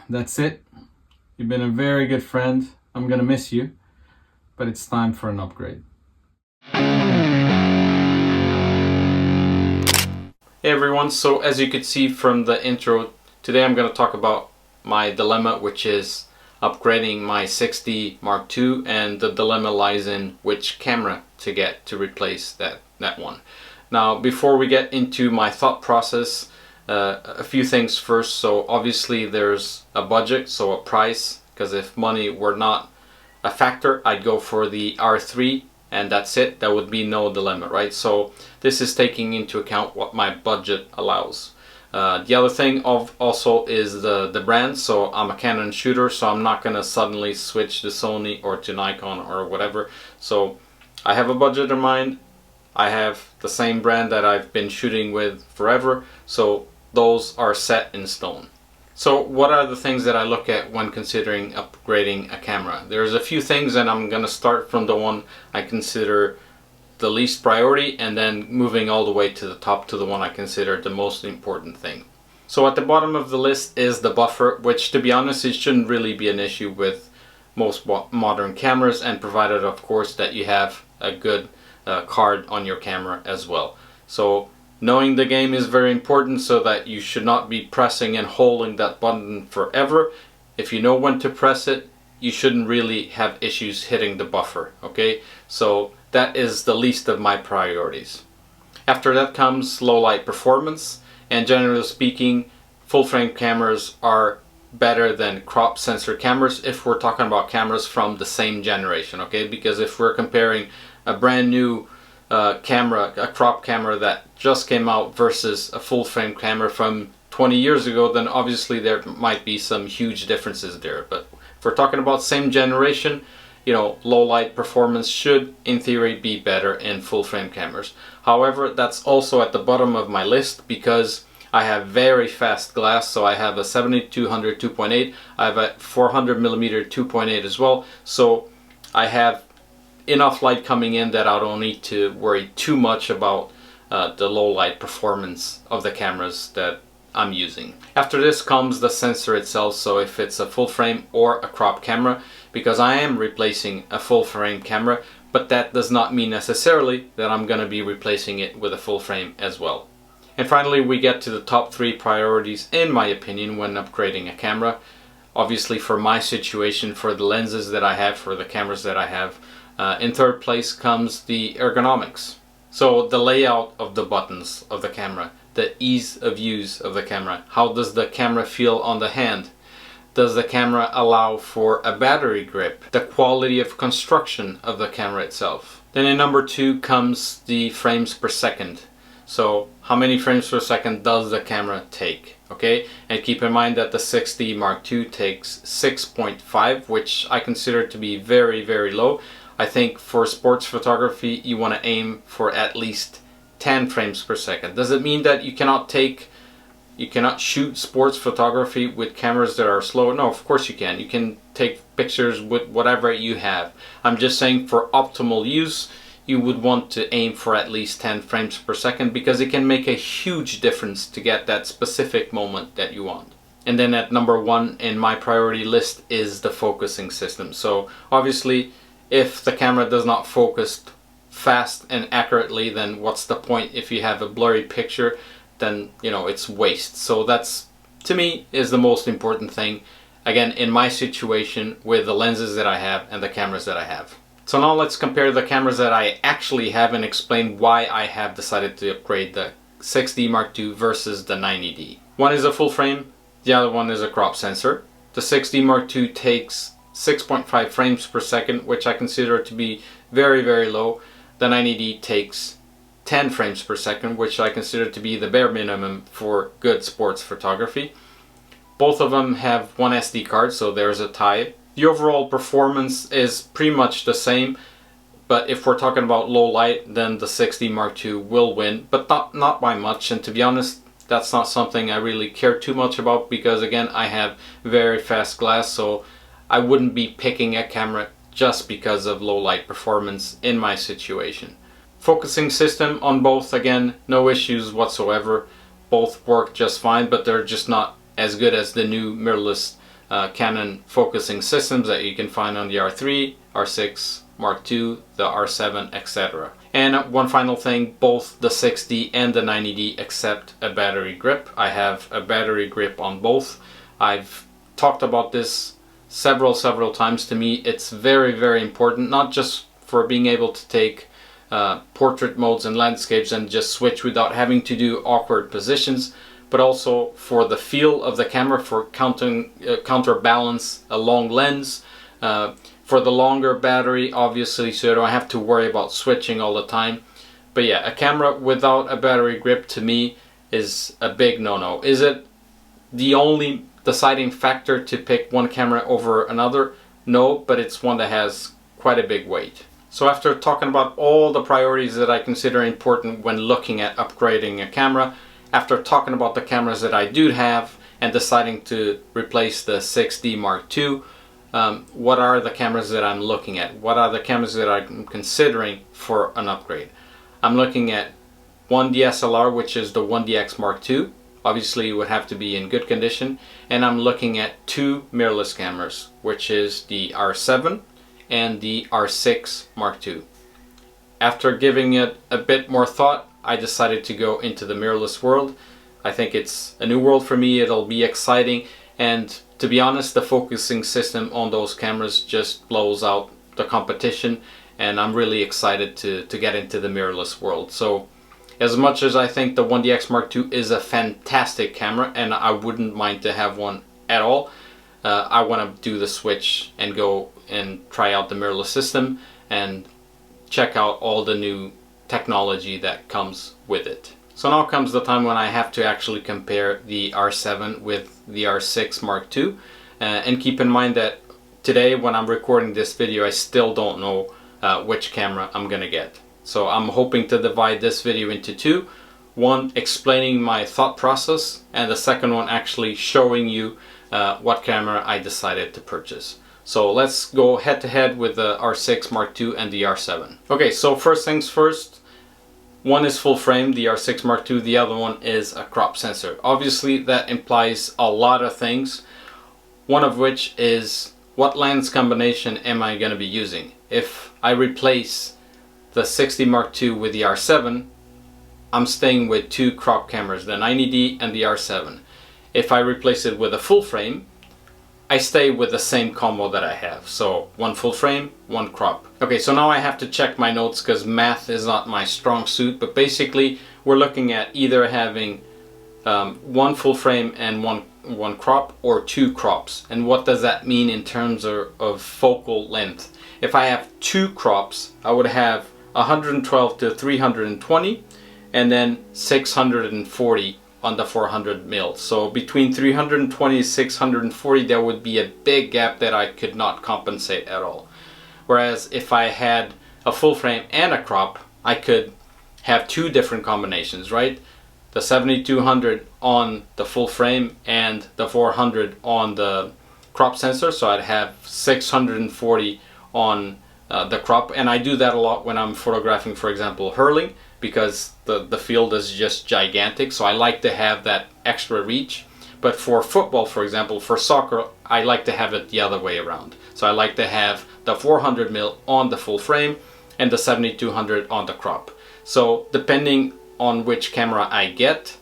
that's it. You've been a very good friend. I'm gonna miss you, but it's time for an upgrade. Hey everyone, so as you could see from the intro, today I'm going to talk about my dilemma, which is upgrading my 6D Mark II, and the dilemma lies in which camera to get to replace that one. Now, before we get into my thought process, a few things first. So obviously there's a budget, so a price, because if money were not a factor, I'd go for the R3 and that's it. That would be no dilemma, right? So this is taking into account what my budget allows. The other thing also is the brand. So I'm a Canon shooter, so I'm not going to suddenly switch to Sony or to Nikon or whatever. So I have a budget in mind. I have the same brand that I've been shooting with forever, so those are set in stone. So what are the things that I look at when considering upgrading a camera? There's a few things, and I'm going to start from the one I consider the least priority and then moving all the way to the top to the one I consider the most important thing. So at the bottom of the list is the buffer, which, to be honest, it shouldn't really be an issue with most modern cameras, and provided of course that you have a good card on your camera as well. So knowing the game is very important, so that you should not be pressing and holding that button forever. If you know when to press it, you shouldn't really have issues hitting the buffer, okay? So that is the least of my priorities. After that comes low light performance, and generally speaking, full frame cameras are better than crop sensor cameras if we're talking about cameras from the same generation, okay? Because if we're comparing a brand new camera, a crop camera that just came out versus a full frame camera from 20 years ago, then obviously there might be some huge differences there. But if we're talking about same generation, you know, low light performance should in theory be better in full frame cameras. However, that's also at the bottom of my list because I have very fast glass. So I have a 7200 2.8, I have a 400mm 2.8 as well. So I have enough light coming in that I don't need to worry too much about the low light performance of the cameras that I'm using. After this comes the sensor itself, so if it's a full frame or a crop camera, because I am replacing a full frame camera, but that does not mean necessarily that I'm going to be replacing it with a full frame as well. And finally we get to the top 3 priorities in my opinion when upgrading a camera. Obviously for my situation, for the lenses that I have, for the cameras that I have, in third place comes the ergonomics. So the layout of the buttons of the camera, the ease of use of the camera. How does the camera feel on the hand? Does the camera allow for a battery grip? The quality of construction of the camera itself. Then in number 2 comes the frames per second. So how many frames per second does the camera take? Okay, and keep in mind that the 6D Mark II takes 6.5, which I consider to be very, very low. I think for sports photography you want to aim for at least 10 frames per second. Does it mean that you cannot shoot sports photography with cameras that are slow? No, of course you can. You can take pictures with whatever you have. I'm just saying for optimal use you would want to aim for at least 10 frames per second, because it can make a huge difference to get that specific moment that you want. And then at number 1 in my priority list is the focusing system. So obviously if the camera does not focus fast and accurately, then what's the point? If you have a blurry picture, then you know it's waste. So that's, to me, is the most important thing, again, in my situation with the lenses that I have and the cameras that I have. So now let's compare the cameras that I actually have and explain why I have decided to upgrade the 6D Mark II versus the 90D. One is a full frame, the other one is a crop sensor. The 6D Mark II takes 6.5 frames per second, which I consider to be very, very low. The 90D takes 10 frames per second, which I consider to be the bare minimum for good sports photography. Both of them have one SD card, so there's a tie. The overall performance is pretty much the same, but if we're talking about low light, then the 6D Mark II will win, but not by much. And to be honest, that's not something I really care too much about, because again, I have very fast glass, so I wouldn't be picking a camera just because of low light performance in my situation. Focusing system on both, again, no issues whatsoever. Both work just fine, but they're just not as good as the new mirrorless Canon focusing systems that you can find on the R3, R6 Mark II, the R7, etc. And one final thing, both the 6D and the 90D accept a battery grip. I have a battery grip on both. I've talked about this several times. To me, it's very important, not just for being able to take portrait modes and landscapes and just switch without having to do awkward positions, but also for the feel of the camera, for counterbalance a long lens, for the longer battery, obviously, so you don't have to worry about switching all the time. But yeah, a camera without a battery grip to me is a big no-no. Is it the only deciding factor to pick one camera over another? No, but it's one that has quite a big weight. So after talking about all the priorities that I consider important when looking at upgrading a camera, after talking about the cameras that I do have and deciding to replace the 6D Mark II, what are the cameras that I'm looking at? What are the cameras that I'm considering for an upgrade? I'm looking at one DSLR, which is the 1DX Mark II. Obviously, it would have to be in good condition. And I'm looking at two mirrorless cameras, which is the R7 and the R6 Mark II. After giving it a bit more thought, I decided to go into the mirrorless world. I think it's a new world for me. It'll be exciting, and to be honest, the focusing system on those cameras just blows out the competition, and I'm really excited to get into the mirrorless world. So as much as I think the 1DX Mark II is a fantastic camera and I wouldn't mind to have one at all, I want to do the switch and go and try out the mirrorless system and check out all the new technology that comes with it. So now comes the time when I have to actually compare the R7 with the R6 Mark II, and keep in mind that today when I'm recording this video I still don't know which camera I'm gonna get. So I'm hoping to divide this video into two, one explaining my thought process and the second one actually showing you what camera I decided to purchase. So let's go head to head with the R6 Mark II and the R7. Okay, so first things first, one is full frame, the R6 Mark II, the other one is a crop sensor. Obviously that implies a lot of things, one of which is what lens combination am I going to be using? If I replace the 6D Mark II with the R7, I'm staying with two crop cameras, the 90D and the R7. If I replace it with a full frame, I stay with the same combo that I have. So one full frame, one crop. Okay, so now I have to check my notes because math is not my strong suit, but basically we're looking at either having one full frame and one crop, or two crops. And what does that mean in terms of focal length? If I have two crops, I would have 112 to 320 and then 640 on the 400 mil. So between 320 and 640 there would be a big gap that I could not compensate at all. Whereas if I had a full frame and a crop, I could have two different combinations, right? The 7200 on the full frame and the 400 on the crop sensor, so I'd have 640 on the crop. And I do that a lot when I'm photographing, for example, hurling, because the field is just gigantic, so I like to have that extra reach. But for football, for example, for soccer, I like to have it the other way around. So I like to have the 400 mil on the full frame and the 7200 on the crop. So depending on which camera I get,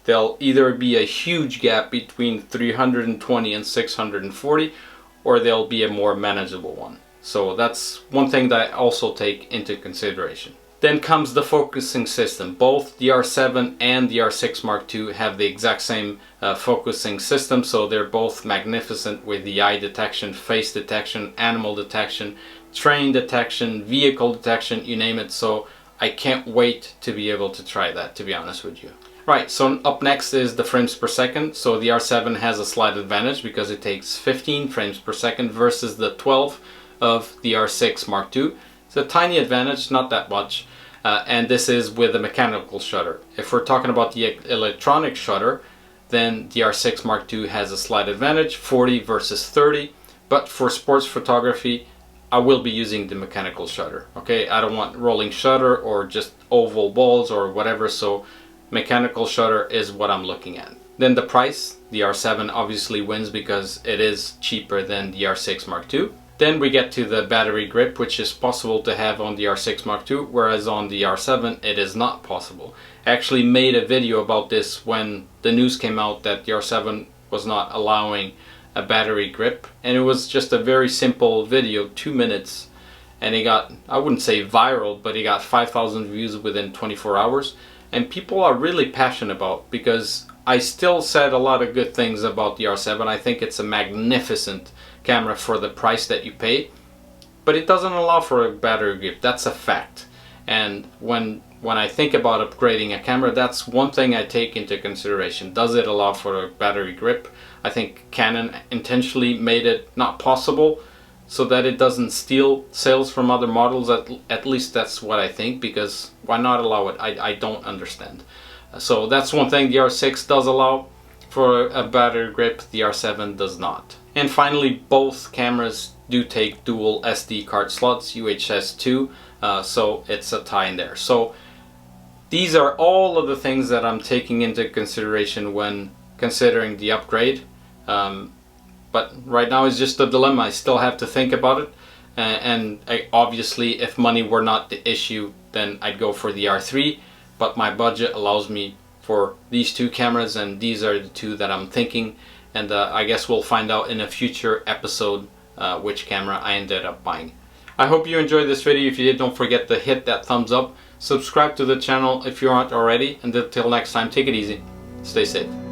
there'll either be a huge gap between 320 and 640, or there'll be a more manageable one. So that's one thing that I also take into consideration. Then comes the focusing system. Both the R7 and the R6 Mark II have the exact same focusing system, so they're both magnificent with the eye detection, face detection, animal detection, train detection, vehicle detection, you name it. So I can't wait to be able to try that, to be honest with you. Right, so up next is the frames per second. So the R7 has a slight advantage because it takes 15 frames per second versus the 12 of the R6 Mark II. It's a tiny advantage, not that much, and this is with a mechanical shutter. If we're talking about the electronic shutter, then the R6 Mark II has a slight advantage, 40 versus 30, but for sports photography, I will be using the mechanical shutter. Okay, I don't want rolling shutter or just oval balls or whatever, so mechanical shutter is what I'm looking at. Then the price, the R7 obviously wins because it is cheaper than the R6 Mark II. Then we get to the battery grip, which is possible to have on the R6 Mark II, whereas on the R7 it is not possible. I actually made a video about this when the news came out that the R7 was not allowing a battery grip, and it was just a very simple video, 2 minutes, and it got, I wouldn't say viral, but it got 5,000 views within 24 hours, and people are really passionate about, because I still said a lot of good things about the R7. I think it's a magnificent camera for the price that you pay, but it doesn't allow for a battery grip. That's a fact. And when I think about upgrading a camera, that's one thing I take into consideration. Does it allow for a battery grip? I think Canon intentionally made it not possible so that it doesn't steal sales from other models. At least that's what I think, because why not allow it? I don't understand. So that's one thing the R6 does allow for a battery grip, the R7 does not. And finally, both cameras do take dual SD card slots, UHS 2, so it's a tie in there. So these are all of the things that I'm taking into consideration when considering the upgrade. But right now it's just a dilemma. I still have to think about it, and obviously if money were not the issue, then I'd go for the R3, but my budget allows me for these two cameras, and these are the two that I'm thinking, and I guess we'll find out in a future episode which camera I ended up buying. I hope you enjoyed this video. If you did, don't forget to hit that thumbs up, subscribe to the channel if you aren't already, and until next time, take it easy, stay safe.